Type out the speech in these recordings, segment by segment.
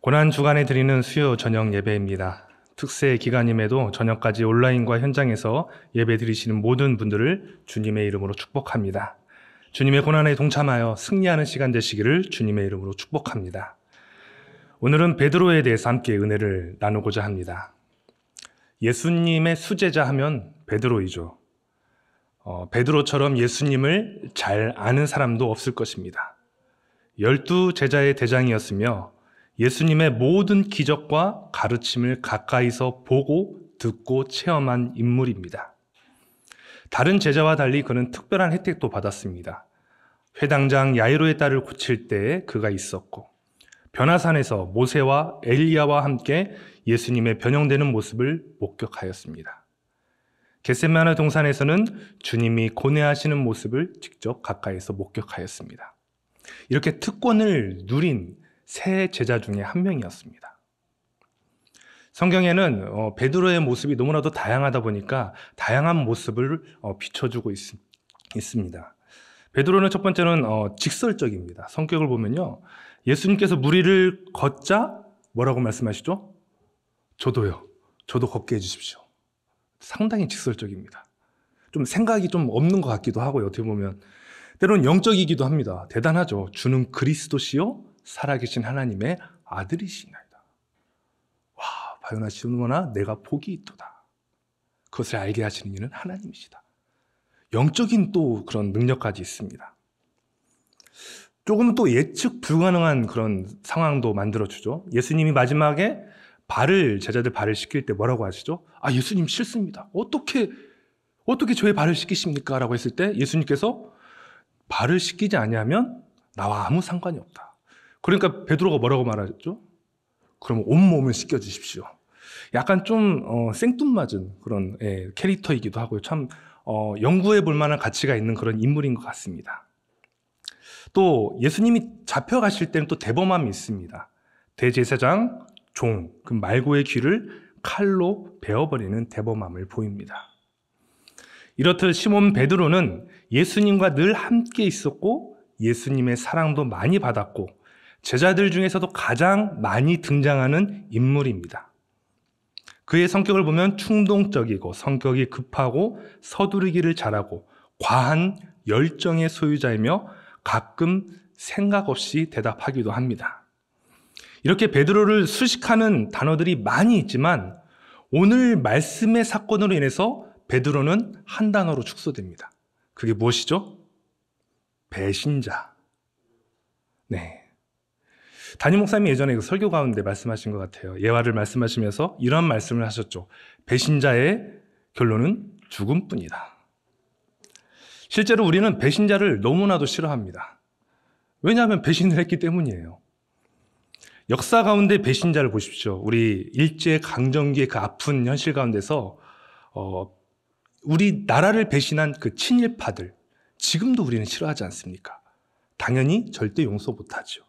고난주간에 드리는 수요 저녁 예배입니다. 특세 기간임에도 저녁까지 온라인과 현장에서 예배 드리시는 모든 분들을 주님의 이름으로 축복합니다. 주님의 고난에 동참하여 승리하는 시간 되시기를 주님의 이름으로 축복합니다. 오늘은 베드로에 대해서 함께 은혜를 나누고자 합니다. 예수님의 수제자 하면 베드로이죠. 베드로처럼 예수님을 잘 아는 사람도 없을 것입니다. 12 제자의 대장이었으며 예수님의 모든 기적과 가르침을 가까이서 보고 듣고 체험한 인물입니다. 다른 제자와 달리 그는 특별한 혜택도 받았습니다. 회당장 야이로의 딸을 고칠 때에 그가 있었고, 변화산에서 모세와 엘리야와 함께 예수님의 변형되는 모습을 목격하였습니다. 겟세마네 동산에서는 주님이 고뇌하시는 모습을 직접 가까이서 목격하였습니다. 이렇게 특권을 누린 세 제자 중에 한 명이었습니다. 성경에는 베드로의 모습이 너무나도 다양하다 보니까 다양한 모습을 비춰주고 있습니다. 베드로는 첫 번째는 직설적입니다. 성격을 보면요, 예수님께서 무리를 걷자 뭐라고 말씀하시죠? 저도요. 저도 걷게 해주십시오. 상당히 직설적입니다. 좀 생각이 좀 없는 것 같기도 하고요. 어떻게 보면 때로는 영적이기도 합니다. 대단하죠. 주는 그리스도시요 살아계신 하나님의 아들이시나이다. 와, 바요나 시므나 내가 복이 있도다. 그것을 알게 하시는 이는 하나님이시다. 영적인 또 그런 능력까지 있습니다. 조금 또 예측 불가능한 그런 상황도 만들어주죠. 예수님이 마지막에 제자들 발을 씻길 때 뭐라고 하시죠? 예수님 싫습니다. 어떻게 저의 발을 씻기십니까? 라고 했을 때 예수님께서 발을 씻기지 아니하면 나와 아무 상관이 없다. 그러니까 베드로가 뭐라고 말하죠? 그럼 온몸을 씻겨주십시오. 약간 좀 생뚱맞은 그런 캐릭터이기도 하고요. 참 연구해 볼 만한 가치가 있는 그런 인물인 것 같습니다. 또 예수님이 잡혀가실 때는 또 대범함이 있습니다. 대제사장 그 말고의 귀를 칼로 베어버리는 대범함을 보입니다. 이렇듯 시몬 베드로는 예수님과 늘 함께 있었고 예수님의 사랑도 많이 받았고 제자들 중에서도 가장 많이 등장하는 인물입니다. 그의 성격을 보면 충동적이고 성격이 급하고 서두르기를 잘하고 과한 열정의 소유자이며 가끔 생각 없이 대답하기도 합니다. 이렇게 베드로를 수식하는 단어들이 많이 있지만 오늘 말씀의 사건으로 인해서 베드로는 한 단어로 축소됩니다. 그게 무엇이죠? 배신자. 네. 담임 목사님이 예전에 그 설교 가운데 말씀하신 것 같아요. 예화를 말씀하시면서 이런 말씀을 하셨죠. 배신자의 결론은 죽음뿐이다. 실제로 우리는 배신자를 너무나도 싫어합니다. 왜냐하면 배신을 했기 때문이에요. 역사 가운데 배신자를 보십시오. 우리 일제강점기의 그 아픈 현실 가운데서 우리 나라를 배신한 그 친일파들, 지금도 우리는 싫어하지 않습니까? 당연히 절대 용서 못하죠.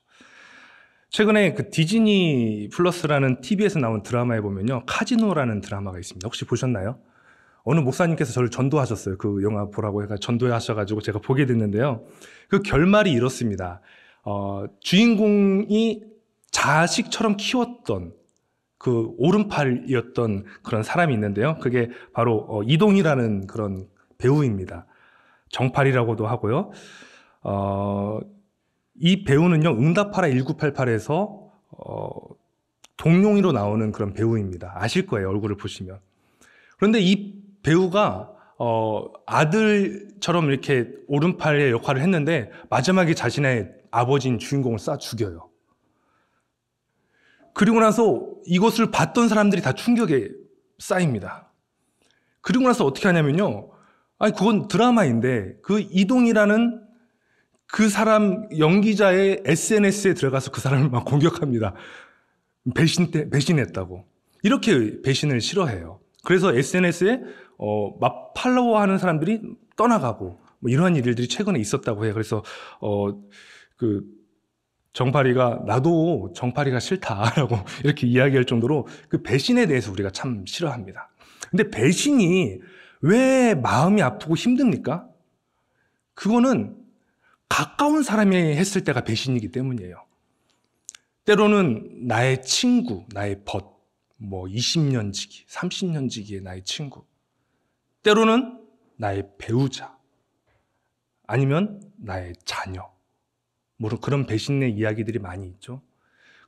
최근에 그 디즈니 플러스라는 TV에서 나온 드라마에 보면요, 카지노라는 드라마가 있습니다. 혹시 보셨나요? 어느 목사님께서 저를 전도하셨어요. 그 영화 보라고 해서 전도하셔가지고 제가 보게 됐는데요. 그 결말이 이렇습니다. 주인공이 자식처럼 키웠던 그 오른팔이었던 그런 사람이 있는데요. 그게 바로 이동이라는 그런 배우입니다. 정팔이라고도 하고요. 이 배우는요, 응답하라 1988에서 동룡이로 나오는 그런 배우입니다. 아실 거예요, 얼굴을 보시면. 그런데 이 배우가 아들처럼 이렇게 오른팔의 역할을 했는데 마지막에 자신의 아버지인 주인공을 쏴 죽여요. 그리고 나서 이것을 봤던 사람들이 다 충격에 쌓입니다. 그리고 나서 어떻게 하냐면요, 그건 드라마인데 그 이동이라는 그 사람 연기자의 SNS에 들어가서 그 사람을 막 공격합니다. 배신했다고. 이렇게 배신을 싫어해요. 그래서 SNS에 막 팔로워하는 사람들이 떠나가고 뭐 이러한 일들이 최근에 있었다고 해요. 그래서 그 정파리가 나도 정파리가 싫다라고 이렇게 이야기할 정도로 그 배신에 대해서 우리가 참 싫어합니다. 근데 배신이 왜 마음이 아프고 힘듭니까? 그거는 가까운 사람이 했을 때가 배신이기 때문이에요. 때로는 나의 친구, 나의 벗, 20년 지기, 30년 지기의 나의 친구, 때로는 나의 배우자, 아니면 나의 자녀, 물론 그런 배신의 이야기들이 많이 있죠.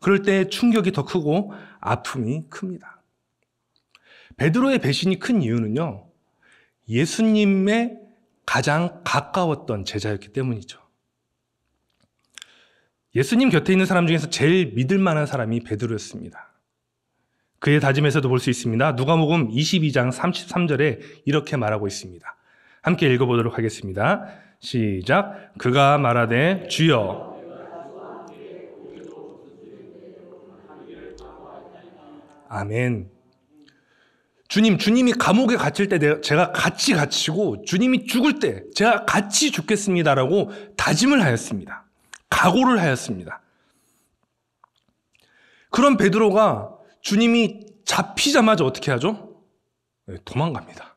그럴 때 충격이 더 크고 아픔이 큽니다. 베드로의 배신이 큰 이유는요, 예수님의 가장 가까웠던 제자였기 때문이죠. 예수님 곁에 있는 사람 중에서 제일 믿을 만한 사람이 베드로였습니다. 그의 다짐에서도 볼 수 있습니다. 누가복음 22장 33절에 이렇게 말하고 있습니다. 함께 읽어보도록 하겠습니다. 시작. 그가 말하되 주여. 아멘. 주님이 감옥에 갇힐 때 제가 같이 갇히고 주님이 죽을 때 제가 같이 죽겠습니다라고 다짐을 하였습니다. 각오를 하였습니다. 그런 베드로가 주님이 잡히자마자 어떻게 하죠? 도망갑니다.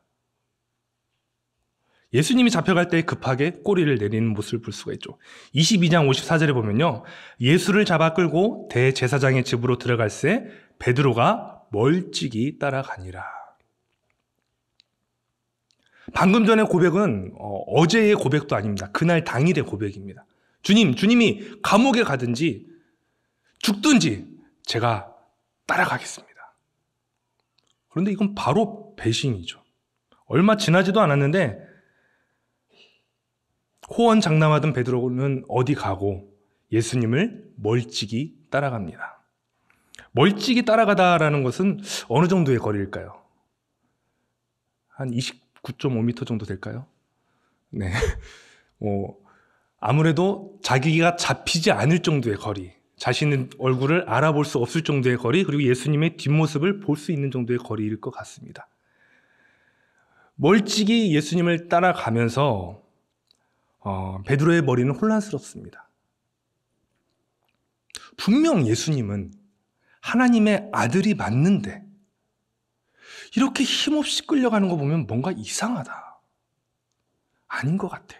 예수님이 잡혀갈 때 급하게 꼬리를 내리는 모습을 볼 수가 있죠. 22장 54절에 보면요, 예수를 잡아 끌고 대제사장의 집으로 들어갈새 베드로가 멀찍이 따라가니라. 방금 전의 고백은 어제의 고백도 아닙니다. 그날 당일의 고백입니다. 주님이 감옥에 가든지 죽든지 제가 따라가겠습니다. 그런데 이건 바로 배신이죠. 얼마 지나지도 않았는데 호언장담하던 베드로는 어디 가고 예수님을 멀찍이 따라갑니다. 멀찍이 따라가다라는 것은 어느 정도의 거리일까요? 한 29.5m 정도 될까요? 네. 아무래도 자기가 잡히지 않을 정도의 거리, 자신의 얼굴을 알아볼 수 없을 정도의 거리, 그리고 예수님의 뒷모습을 볼 수 있는 정도의 거리일 것 같습니다. 멀찍이 예수님을 따라가면서 베드로의 머리는 혼란스럽습니다. 분명 예수님은 하나님의 아들이 맞는데 이렇게 힘없이 끌려가는 거 보면 뭔가 이상하다. 아닌 것 같아.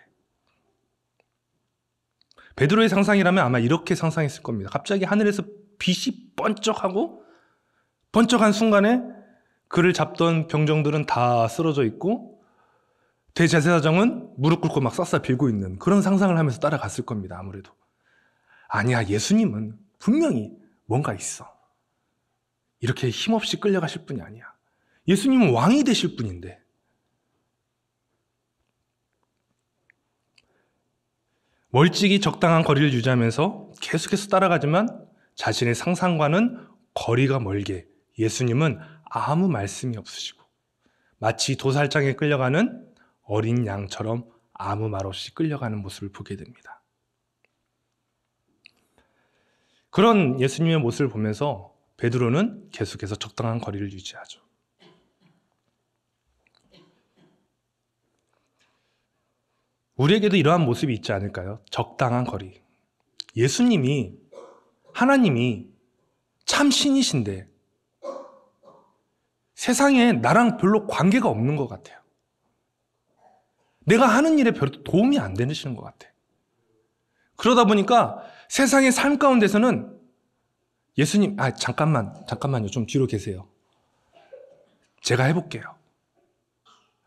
베드로의 상상이라면 아마 이렇게 상상했을 겁니다. 갑자기 하늘에서 빛이 번쩍하고 번쩍한 순간에 그를 잡던 병정들은 다 쓰러져 있고 대제사장은 무릎 꿇고 막 싹싹 빌고 있는 그런 상상을 하면서 따라갔을 겁니다. 아무래도. 아니야, 예수님은 분명히 뭔가 있어. 이렇게 힘없이 끌려가실 분이 아니야. 예수님은 왕이 되실 분인데. 멀찍이 적당한 거리를 유지하면서 계속해서 따라가지만 자신의 상상과는 거리가 멀게 예수님은 아무 말씀이 없으시고 마치 도살장에 끌려가는 어린 양처럼 아무 말 없이 끌려가는 모습을 보게 됩니다. 그런 예수님의 모습을 보면서 베드로는 계속해서 적당한 거리를 유지하죠. 우리에게도 이러한 모습이 있지 않을까요? 적당한 거리. 예수님이, 하나님이 참 신이신데 세상에 나랑 별로 관계가 없는 것 같아요. 내가 하는 일에 별로 도움이 안 되시는 것 같아. 그러다 보니까 세상의 삶 가운데서는 예수님, 잠깐만요. 좀 뒤로 계세요. 제가 해볼게요.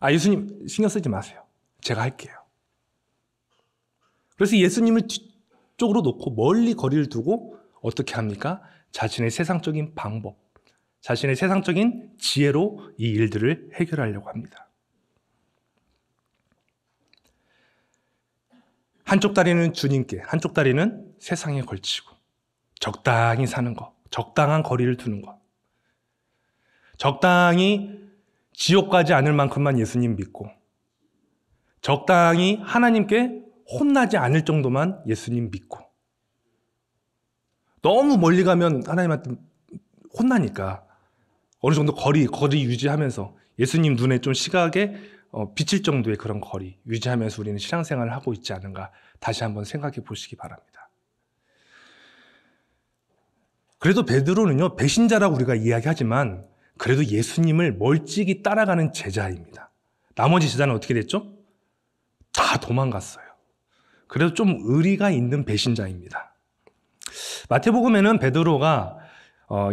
예수님 신경 쓰지 마세요. 제가 할게요. 그래서 예수님을 뒤쪽으로 놓고 멀리 거리를 두고 어떻게 합니까? 자신의 세상적인 방법, 자신의 세상적인 지혜로 이 일들을 해결하려고 합니다. 한쪽 다리는 주님께, 한쪽 다리는 세상에 걸치고 적당히 사는 것, 적당한 거리를 두는 것, 적당히 지옥 가지 않을 만큼만 예수님 믿고 적당히 하나님께 혼나지 않을 정도만 예수님 믿고 너무 멀리 가면 하나님한테 혼나니까 어느 정도 거리 유지하면서 예수님 눈에 좀 시각에 비칠 정도의 그런 거리 유지하면서 우리는 신앙생활을 하고 있지 않은가 다시 한번 생각해 보시기 바랍니다. 그래도 베드로는요, 배신자라고 우리가 이야기하지만 그래도 예수님을 멀찍이 따라가는 제자입니다. 나머지 제자는 어떻게 됐죠? 다 도망갔어요. 그래도 좀 의리가 있는 배신자입니다. 마태복음에는 베드로가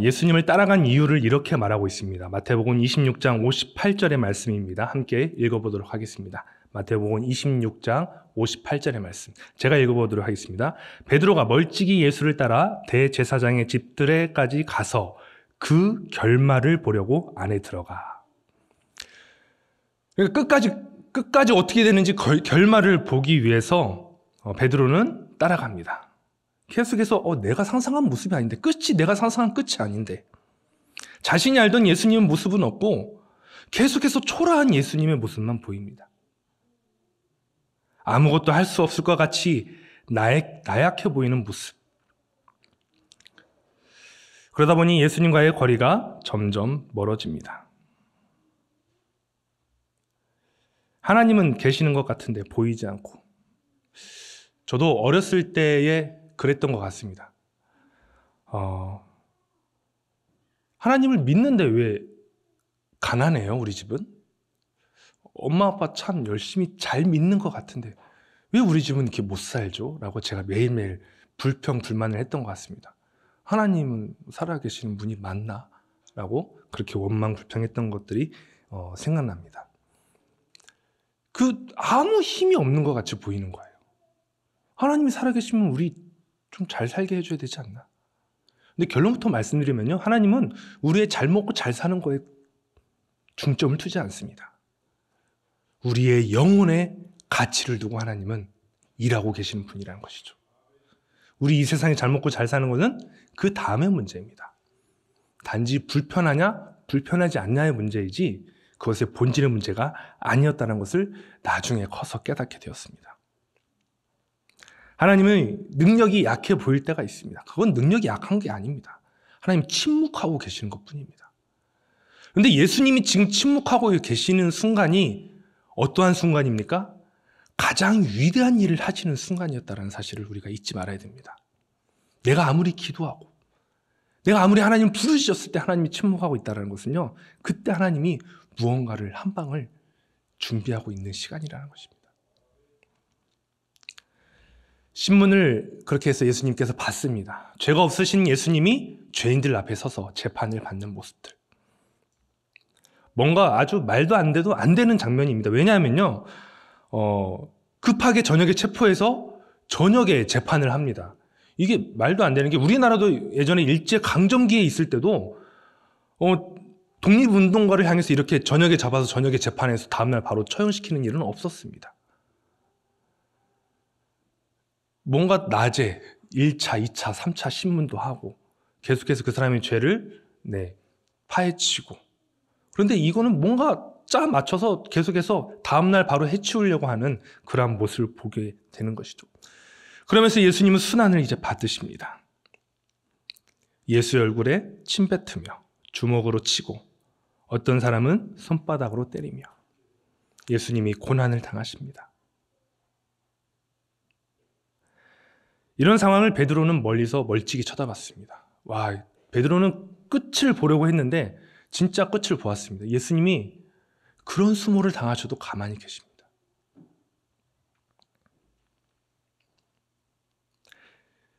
예수님을 따라간 이유를 이렇게 말하고 있습니다. 마태복음 26장 58절의 말씀입니다. 함께 읽어보도록 하겠습니다. 마태복음 26장 58절의 말씀. 제가 읽어보도록 하겠습니다. 베드로가 멀찍이 예수를 따라 대제사장의 집들에까지 가서 그 결말을 보려고 안에 들어가. 그러니까 끝까지 어떻게 되는지 결말을 보기 위해서 베드로는 따라갑니다. 계속해서 내가 상상한 모습이 아닌데, 내가 상상한 끝이 아닌데, 자신이 알던 예수님의 모습은 없고 계속해서 초라한 예수님의 모습만 보입니다. 아무것도 할 수 없을 것 같이 나약해 보이는 모습. 그러다 보니 예수님과의 거리가 점점 멀어집니다. 하나님은 계시는 것 같은데 보이지 않고. 저도 어렸을 때에 그랬던 것 같습니다. 하나님을 믿는데 왜 가난해요, 우리 집은? 엄마 아빠 참 열심히 잘 믿는 것 같은데 왜 우리 집은 이렇게 못 살죠? 라고 제가 매일매일 불평불만을 했던 것 같습니다. 하나님은 살아계시는 분이 맞나? 라고 그렇게 원망불평했던 것들이 생각납니다. 아무 힘이 없는 것 같이 보이는 거예요. 하나님이 살아계시면 우리 좀 잘 살게 해줘야 되지 않나? 근데 결론부터 말씀드리면요, 하나님은 우리의 잘 먹고 잘 사는 거에 중점을 두지 않습니다. 우리의 영혼의 가치를 두고 하나님은 일하고 계시는 분이라는 것이죠. 우리 이 세상에 잘 먹고 잘 사는 것은 그 다음의 문제입니다. 단지 불편하지 않냐의 문제이지 그것의 본질의 문제가 아니었다는 것을 나중에 커서 깨닫게 되었습니다. 하나님의 능력이 약해 보일 때가 있습니다. 그건 능력이 약한 게 아닙니다. 하나님 침묵하고 계시는 것뿐입니다. 그런데 예수님이 지금 침묵하고 계시는 순간이 어떠한 순간입니까? 가장 위대한 일을 하시는 순간이었다는 사실을 우리가 잊지 말아야 됩니다. 내가 아무리 기도하고 내가 아무리 하나님 부르셨을 때 하나님이 침묵하고 있다는 것은요, 그때 하나님이 무언가를 한 방을 준비하고 있는 시간이라는 것입니다. 신문을 그렇게 해서 예수님께서 봤습니다. 죄가 없으신 예수님이 죄인들 앞에 서서 재판을 받는 모습들. 뭔가 아주 말도 안 돼도 안 되는 장면입니다. 왜냐하면요, 급하게 저녁에 체포해서 저녁에 재판을 합니다. 이게 말도 안 되는 게, 우리나라도 예전에 일제강점기에 있을 때도 독립운동가를 향해서 이렇게 저녁에 잡아서 저녁에 재판해서 다음날 바로 처형시키는 일은 없었습니다. 뭔가 낮에 1차, 2차, 3차 신문도 하고 계속해서 그 사람의 죄를 파헤치고, 그런데 이거는 뭔가 짜 맞춰서 계속해서 다음날 바로 해치우려고 하는 그러한 모습을 보게 되는 것이죠. 그러면서 예수님은 순환을 이제 받으십니다. 예수의 얼굴에 침 뱉으며 주먹으로 치고 어떤 사람은 손바닥으로 때리며 예수님이 고난을 당하십니다. 이런 상황을 베드로는 멀리서 멀찍이 쳐다봤습니다. 와, 베드로는 끝을 보려고 했는데 진짜 끝을 보았습니다. 예수님이 그런 수모를 당하셔도 가만히 계십니다.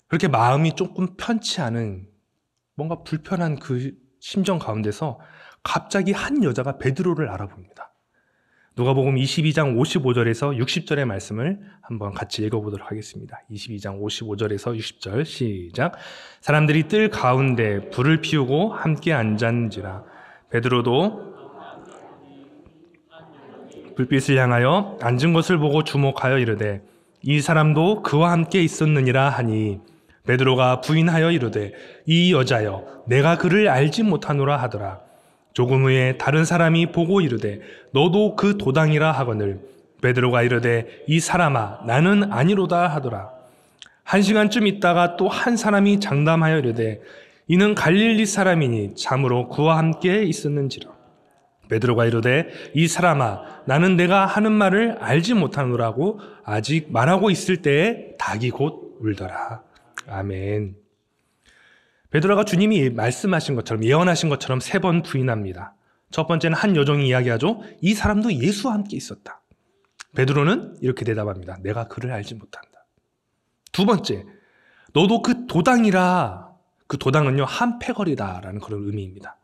그렇게 마음이 조금 편치 않은, 뭔가 불편한 그 심정 가운데서 갑자기 한 여자가 베드로를 알아봅니다. 누가복음 22장 55절에서 60절의 말씀을 한번 같이 읽어보도록 하겠습니다. 22장 55절에서 60절 시작. 사람들이 뜰 가운데 불을 피우고 함께 앉았는지라 베드로도 불빛을 향하여 앉은 것을 보고 주목하여 이르되 이 사람도 그와 함께 있었느니라 하니 베드로가 부인하여 이르되 이 여자여 내가 그를 알지 못하노라 하더라. 조금 후에 다른 사람이 보고 이르되 너도 그 도당이라 하거늘 베드로가 이르되 이 사람아 나는 아니로다 하더라. 1시간쯤 있다가 또 한 사람이 장담하여 이르되 이는 갈릴리 사람이니 참으로 그와 함께 있었는지라. 베드로가 이르되 이 사람아 나는 내가 하는 말을 알지 못하노라고 아직 말하고 있을 때에 닭이 곧 울더라. 아멘. 베드로가 주님이 말씀하신 것처럼, 예언하신 것처럼 3번 부인합니다. 첫 번째는 한 여종이 이야기하죠. 이 사람도 예수와 함께 있었다. 베드로는 이렇게 대답합니다. 내가 그를 알지 못한다. 두 번째, 너도 그 도당이라. 그 도당은요, 한 패거리다라는 그런 의미입니다.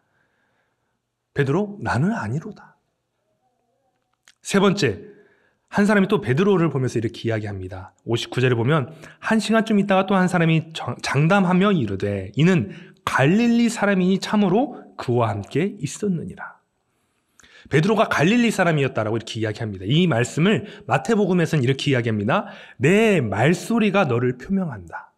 베드로, 나는 아니로다. 세 번째, 한 사람이 또 베드로를 보면서 이렇게 이야기합니다. 59절에 보면 한 시간쯤 있다가 또 한 사람이 장담하며 이르되 이는 갈릴리 사람이니 참으로 그와 함께 있었느니라. 베드로가 갈릴리 사람이었다라고 이렇게 이야기합니다. 이 말씀을 마태복음에서는 이렇게 이야기합니다. 내 말소리가 너를 표명한다.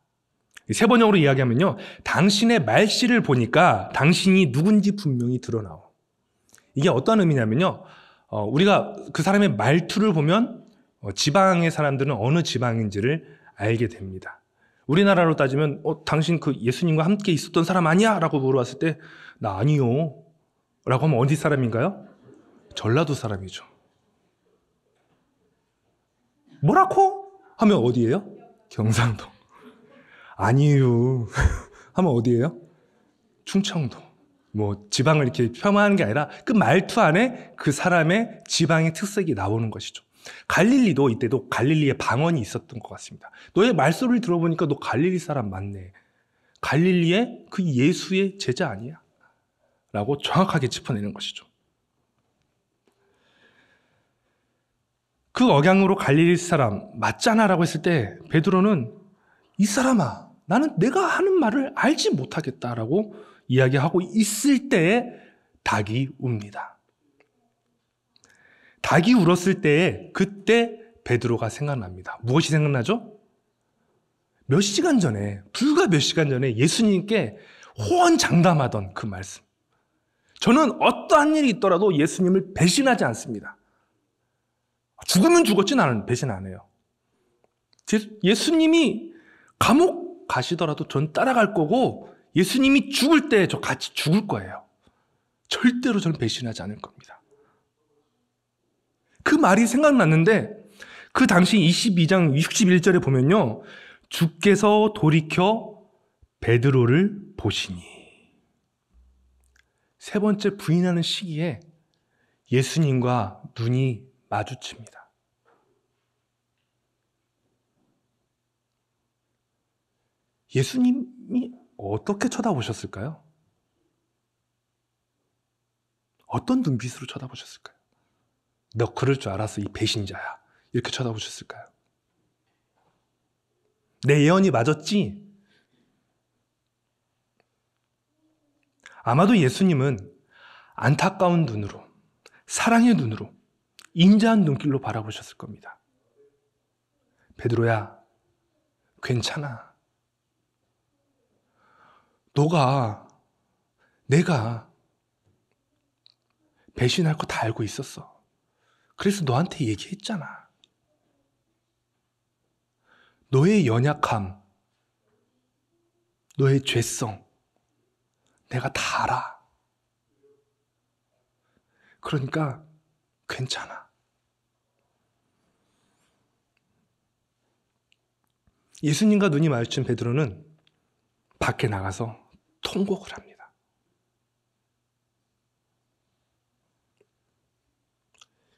세 번역으로 이야기하면요, 당신의 말씨를 보니까 당신이 누군지 분명히 드러나오. 이게 어떤 의미냐면요, 우리가 그 사람의 말투를 보면 지방의 사람들은 어느 지방인지를 알게 됩니다. 우리나라로 따지면 당신 그 예수님과 함께 있었던 사람 아니야? 라고 물어봤을 때 나 아니요 라고 하면 어디 사람인가요? 전라도 사람이죠. 뭐라고? 하면 어디예요? 경상도. 아니요 하면 어디예요? 충청도. 뭐 지방을 이렇게 폄하하는 게 아니라 그 말투 안에 그 사람의 지방의 특색이 나오는 것이죠. 갈릴리도 이때도 갈릴리의 방언이 있었던 것 같습니다. 너의 말소리를 들어보니까 너 갈릴리 사람 맞네. 갈릴리의 그 예수의 제자 아니야? 라고 정확하게 짚어내는 것이죠. 그 억양으로 갈릴리 사람 맞잖아 라고 했을 때 베드로는 이 사람아, 나는 내가 하는 말을 알지 못하겠다라고 이야기하고 있을 때에 닭이 웁니다. 닭이 울었을 때에 그때 베드로가 생각납니다. 무엇이 생각나죠? 몇 시간 전에, 불과 몇 시간 전에 예수님께 호언장담하던 그 말씀. 저는 어떠한 일이 있더라도 예수님을 배신하지 않습니다. 죽으면 죽었지 나는 배신 안 해요. 예수님이 감옥 가시더라도 전 따라갈 거고 예수님이 죽을 때 저 같이 죽을 거예요. 절대로 저는 배신하지 않을 겁니다. 그 말이 생각났는데 그 당시 22장 61절에 보면요, 주께서 돌이켜 베드로를 보시니. 세 번째 부인하는 시기에 예수님과 눈이 마주칩니다. 예수님이 어떻게 쳐다보셨을까요? 어떤 눈빛으로 쳐다보셨을까요? 너 그럴 줄 알았어, 이 배신자야. 이렇게 쳐다보셨을까요? 내 예언이 맞았지? 아마도 예수님은 안타까운 눈으로, 사랑의 눈으로, 인자한 눈길로 바라보셨을 겁니다. 베드로야, 괜찮아. 내가 배신할 거 다 알고 있었어. 그래서 너한테 얘기했잖아. 너의 연약함, 너의 죄성, 내가 다 알아. 그러니까 괜찮아. 예수님과 눈이 마주친 베드로는 밖에 나가서 통곡을 합니다.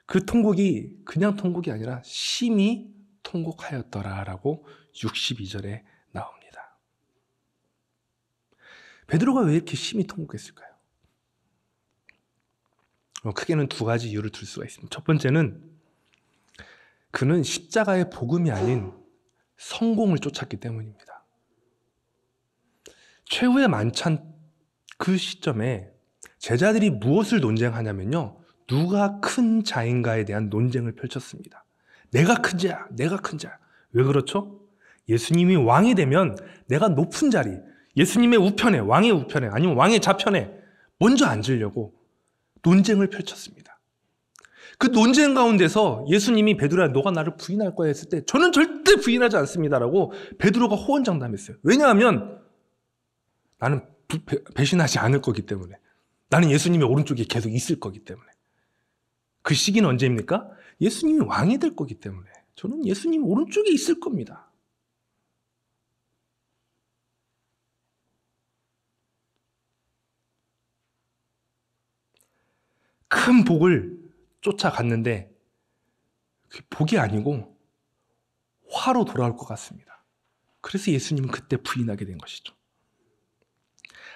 그 통곡이 그냥 통곡이 아니라 심히 통곡하였더라라고 62절에 나옵니다. 베드로가 왜 이렇게 심히 통곡했을까요? 크게는 두 가지 이유를 들 수가 있습니다. 첫 번째는 그는 십자가의 복음이 아닌 성공을 쫓았기 때문입니다. 최후의 만찬 그 시점에 제자들이 무엇을 논쟁하냐면요, 누가 큰 자인가에 대한 논쟁을 펼쳤습니다. 내가 큰 자야, 내가 큰 자야. 왜 그렇죠? 예수님이 왕이 되면 내가 높은 자리, 예수님의 우편에, 왕의 우편에, 아니면 왕의 좌편에 먼저 앉으려고 논쟁을 펼쳤습니다. 그 논쟁 가운데서 예수님이 베드로야, 너가 나를 부인할 거야 했을 때 저는 절대 부인하지 않습니다라고 베드로가 호언장담했어요. 왜냐하면 나는 배신하지 않을 거기 때문에, 나는 예수님의 오른쪽에 계속 있을 거기 때문에. 그 시기는 언제입니까? 예수님이 왕이 될 거기 때문에 저는 예수님 오른쪽에 있을 겁니다. 큰 복을 쫓아갔는데 복이 아니고 화로 돌아올 것 같습니다. 그래서 예수님은 그때 부인하게 된 것이죠.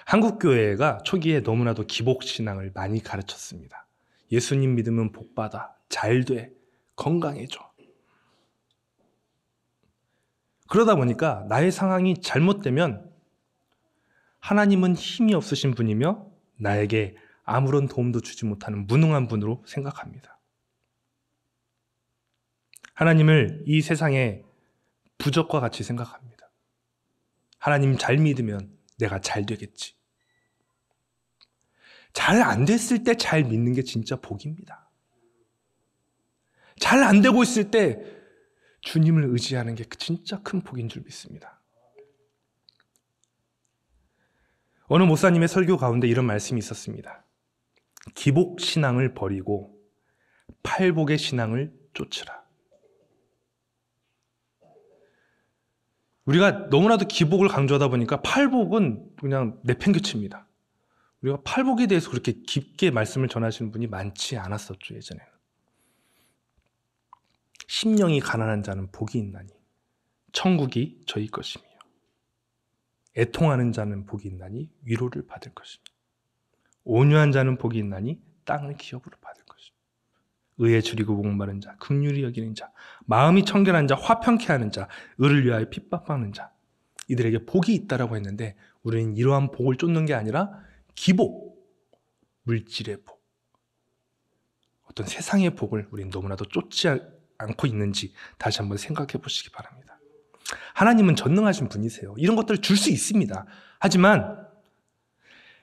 한국교회가 초기에 너무나도 기복신앙을 많이 가르쳤습니다. 예수님 믿으면 복받아, 잘돼, 건강해져. 그러다 보니까 나의 상황이 잘못되면 하나님은 힘이 없으신 분이며 나에게 아무런 도움도 주지 못하는 무능한 분으로 생각합니다. 하나님을 이 세상의 부적과 같이 생각합니다. 하나님 잘 믿으면 내가 잘 되겠지. 잘 안 됐을 때 잘 믿는 게 진짜 복입니다. 잘 안 되고 있을 때 주님을 의지하는 게 진짜 큰 복인 줄 믿습니다. 어느 목사님의 설교 가운데 이런 말씀이 있었습니다. 기복 신앙을 버리고 팔복의 신앙을 쫓으라. 우리가 너무나도 기복을 강조하다 보니까 팔복은 그냥 내팽개칩니다. 우리가 팔복에 대해서 그렇게 깊게 말씀을 전하시는 분이 많지 않았었죠, 예전에는. 심령이 가난한 자는 복이 있나니 천국이 저희 것이며 애통하는 자는 복이 있나니 위로를 받을 것이며 온유한 자는 복이 있나니 땅을 기업으로 받을 것이며 의에 줄이고 목마른 자, 긍휼히 여기는 자, 마음이 청결한 자, 화평케 하는 자, 의를 위하여 핍박받는 자, 이들에게 복이 있다라고 했는데 우리는 이러한 복을 쫓는 게 아니라 기복, 물질의 복, 어떤 세상의 복을 우리는 너무나도 쫓지 않고 있는지 다시 한번 생각해 보시기 바랍니다. 하나님은 전능하신 분이세요. 이런 것들을 줄 수 있습니다. 하지만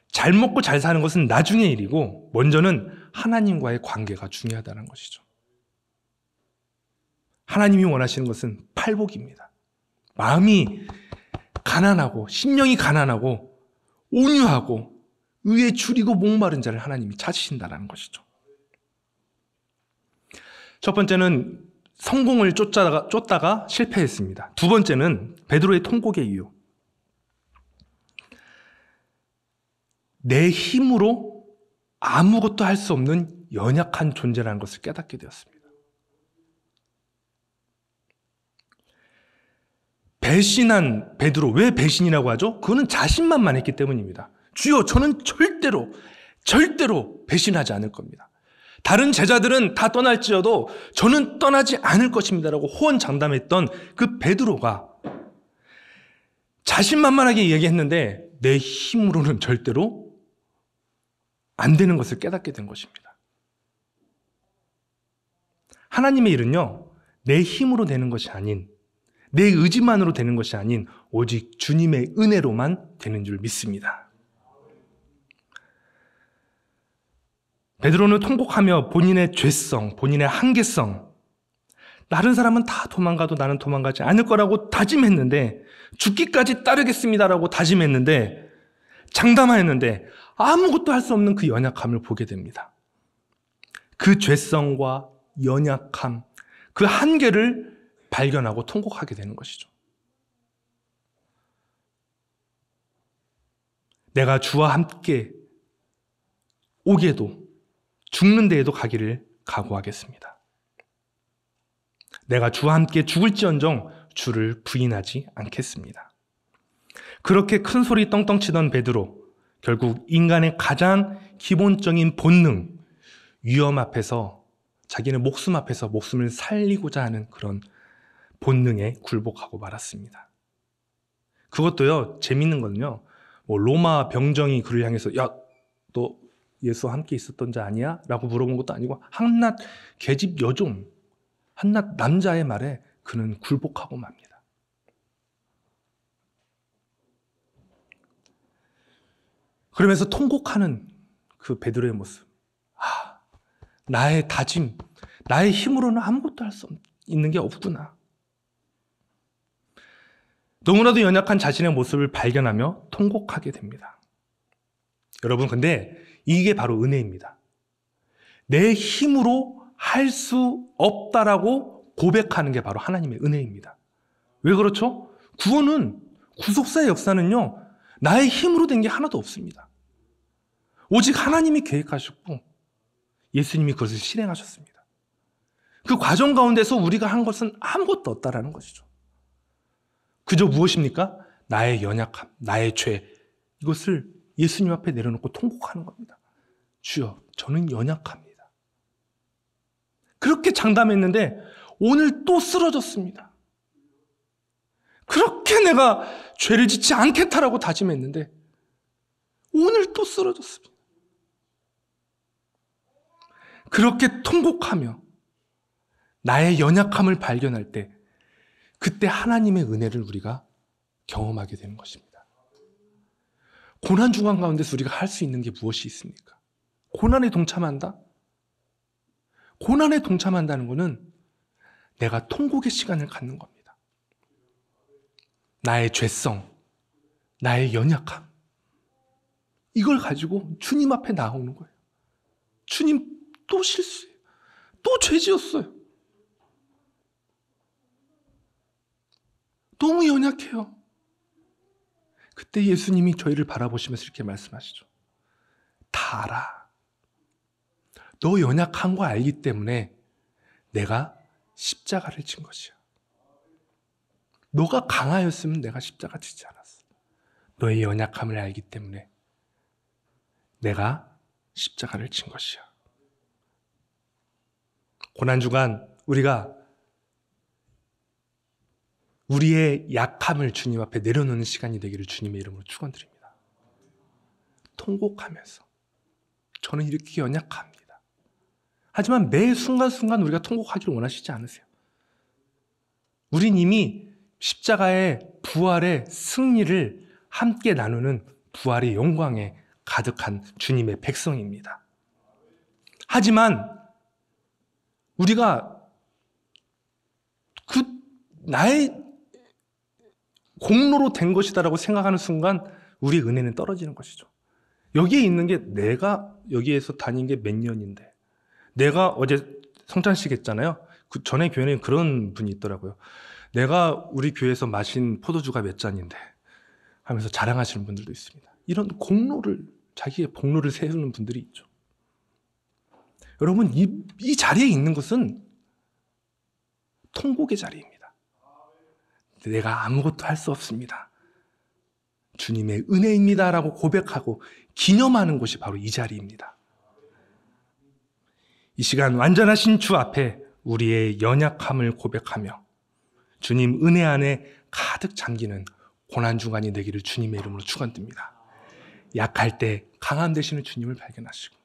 잘 먹고 잘 사는 것은 나중의 일이고 먼저는 하나님과의 관계가 중요하다는 것이죠. 하나님이 원하시는 것은 팔복입니다. 마음이 가난하고 심령이 가난하고 온유하고 의에 줄이고 목마른 자를 하나님이 찾으신다는 것이죠. 첫 번째는 성공을 쫓다가 실패했습니다. 두 번째는 베드로의 통곡의 이유. 내 힘으로 아무것도 할 수 없는 연약한 존재라는 것을 깨닫게 되었습니다. 배신한 베드로, 왜 배신이라고 하죠? 그거는 자신만만했기 때문입니다. 주여, 저는 절대로 배신하지 않을 겁니다. 다른 제자들은 다 떠날지어도 저는 떠나지 않을 것입니다라고 호언장담했던 그 베드로가 자신만만하게 얘기했는데 내 힘으로는 절대로 안 되는 것을 깨닫게 된 것입니다. 하나님의 일은요, 내 힘으로 되는 것이 아닌, 내 의지만으로 되는 것이 아닌 오직 주님의 은혜로만 되는 줄 믿습니다. 베드로는 통곡하며 본인의 죄성, 본인의 한계성, 다른 사람은 다 도망가도 나는 도망가지 않을 거라고 다짐했는데, 죽기까지 따르겠습니다라고 다짐했는데, 장담하였는데 아무것도 할 수 없는 그 연약함을 보게 됩니다. 그 죄성과 연약함, 그 한계를 발견하고 통곡하게 되는 것이죠. 내가 주와 함께 오게도 죽는 데에도 가기를 각오하겠습니다. 내가 주와 함께 죽을지언정 주를 부인하지 않겠습니다. 그렇게 큰 소리 떵떵 치던 베드로, 결국 인간의 가장 기본적인 본능, 위험 앞에서, 자기는 목숨 앞에서 목숨을 살리고자 하는 그런 본능에 굴복하고 말았습니다. 그것도요, 재밌는 건요, 로마 병정이 그를 향해서 야, 너 예수와 함께 있었던 자 아니야? 라고 물어본 것도 아니고 한낱 계집 여종, 한낱 남자의 말에 그는 굴복하고 맙니다. 그러면서 통곡하는 그 베드로의 모습, 나의 다짐, 나의 힘으로는 아무것도 할 수 있는 게 없구나. 너무나도 연약한 자신의 모습을 발견하며 통곡하게 됩니다. 여러분, 근데 이게 바로 은혜입니다. 내 힘으로 할 수 없다라고 고백하는 게 바로 하나님의 은혜입니다. 왜 그렇죠? 구원은, 구속사의 역사는요, 나의 힘으로 된 게 하나도 없습니다. 오직 하나님이 계획하셨고 예수님이 그것을 실행하셨습니다. 그 과정 가운데서 우리가 한 것은 아무것도 없다라는 것이죠. 그저 무엇입니까? 나의 연약함, 나의 죄, 이것을 예수님 앞에 내려놓고 통곡하는 겁니다. 주여, 저는 연약합니다. 그렇게 장담했는데 오늘 또 쓰러졌습니다. 그렇게 내가 죄를 짓지 않겠다라고 다짐했는데 오늘 또 쓰러졌습니다. 그렇게 통곡하며 나의 연약함을 발견할 때 그때 하나님의 은혜를 우리가 경험하게 되는 것입니다. 고난 중간 가운데서 우리가 할 수 있는 게 무엇이 있습니까? 고난에 동참한다? 고난에 동참한다는 것은 내가 통곡의 시간을 갖는 겁니다. 나의 죄성, 나의 연약함, 이걸 가지고 주님 앞에 나오는 거예요. 주님, 또 실수해요. 또 죄 지었어요. 너무 연약해요. 그때 예수님이 저희를 바라보시면서 이렇게 말씀하시죠. 다 알아. 너 연약한 거 알기 때문에 내가 십자가를 진 것이야. 너가 강하였으면 내가 십자가 지지 않았어. 너의 연약함을 알기 때문에 내가 십자가를 진 것이야. 고난주간 우리가 우리의 약함을 주님 앞에 내려놓는 시간이 되기를 주님의 이름으로 축원드립니다. 통곡하면서 저는 이렇게 연약합니다. 하지만 매 순간순간 우리가 통곡하기를 원하시지 않으세요. 우린 이미 십자가의 부활의 승리를 함께 나누는 부활의 영광에 가득한 주님의 백성입니다. 하지만 우리가 나의 공로로 된 것이다라고 생각하는 순간 우리의 은혜는 떨어지는 것이죠. 여기에 있는 게 내가 여기에서 다닌 게 몇 년인데, 내가 어제 성찬식 했잖아요. 그 전에 교회는 그런 분이 있더라고요. 내가 우리 교회에서 마신 포도주가 몇 잔인데 하면서 자랑하시는 분들도 있습니다. 이런 공로를, 자기의 복로를 세우는 분들이 있죠. 여러분, 이 자리에 있는 것은 통곡의 자리입니다. 내가 아무것도 할 수 없습니다. 주님의 은혜입니다라고 고백하고 기념하는 곳이 바로 이 자리입니다. 이 시간 완전하신 주 앞에 우리의 연약함을 고백하며 주님 은혜 안에 가득 잠기는 고난주간이 되기를 주님의 이름으로 축원드립니다. 약할 때 강함 되시는 주님을 발견하시고,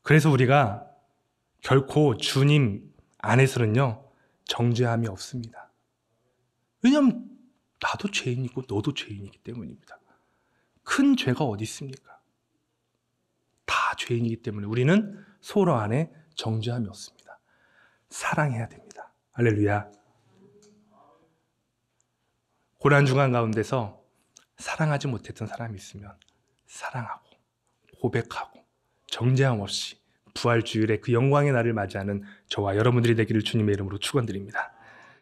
그래서 우리가 결코 주님 안에서는요 정죄함이 없습니다. 왜냐하면 나도 죄인이고 너도 죄인이기 때문입니다. 큰 죄가 어디 있습니까? 다 죄인이기 때문에 우리는 서로 안에 정죄함이 없습니다. 사랑해야 됩니다. 할렐루야. 고난중간 가운데서 사랑하지 못했던 사람이 있으면 사랑하고 고백하고 정죄함 없이 부활주일에 그 영광의 날을 맞이하는 저와 여러분들이 되기를 주님의 이름으로 축원드립니다.